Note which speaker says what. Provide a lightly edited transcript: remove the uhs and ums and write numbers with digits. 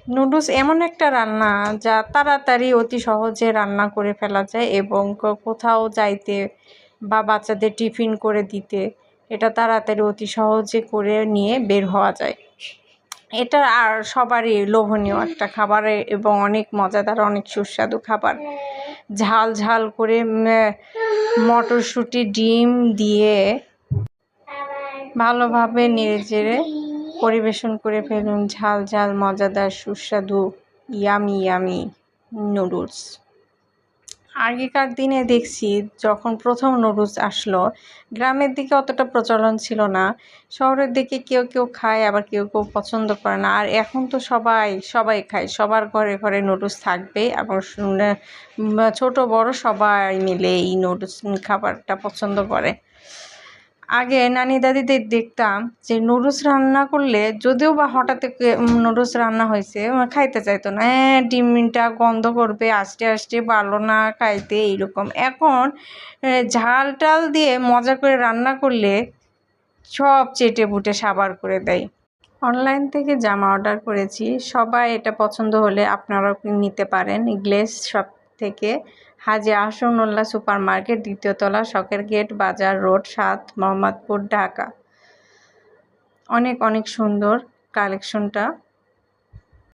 Speaker 1: Noodles এমন একটা রান্না যা তাড়াতাড়ি অতি সহজে রান্না করে ফেলা যায় এবং কোথাও যাইতে বা বাচ্চাদের টিফিন করে দিতে এটা তাড়াতাড়ি অতি সহজে করে নিয়ে বের হওয়া যায়। এটা আর সবারই লোভনীয় একটা খাবার এবং অনেক মজাদার, অনেক সুস্বাদু খাবার। ঝাল ঝাল করে মটরশুঁটি ডিম দিয়ে ভালোভাবে নেড়েচেড়ে পরিবেশন করে ফেলুন ঝাল ঝাল মজাদার সুস্বাদু ইয়ামি ইয়ামি নুডলস। আগেকার দিনে দেখছি যখন প্রথম নুডলস আসলো, গ্রামের দিকে অতটা প্রচলন ছিল না, শহরের দিকে কেউ কেউ খায় আবার কেউ কেউ পছন্দ করে না। আর এখন তো সবাই খায়, সবার ঘরে ঘরে নুডলস থাকবে এবং ছোট বড় সবাই মিলে এই নুডলস খাবারটা পছন্দ করে। আগে নানি দাদিদের দেখতাম যে নুডলস রান্না করলে, যদিও বা হঠাৎ নুডলস রান্না হয়েছে, খাইতে চাইতো না, ডিমটা গন্ধ করবে, আস্তে আস্তে ভালো না খাইতে এইরকম। এখন ঝাল টাল দিয়ে মজা করে রান্না করলে সব চেটে বুটে সাবার করে দেয়। অনলাইন থেকে জামা অর্ডার করেছি, সবাই এটা পছন্দ হলে আপনারাও নিতে পারেন। গ্লেজ শপ থেকে, হাজী আহসানুল্লাহ সুপার মার্কেট, 2য় তলা, শখের গেট, বাজার রোড, 7 মোহাম্মদপুর, ঢাকা। অনেক অনেক সুন্দর কালেকশনটা।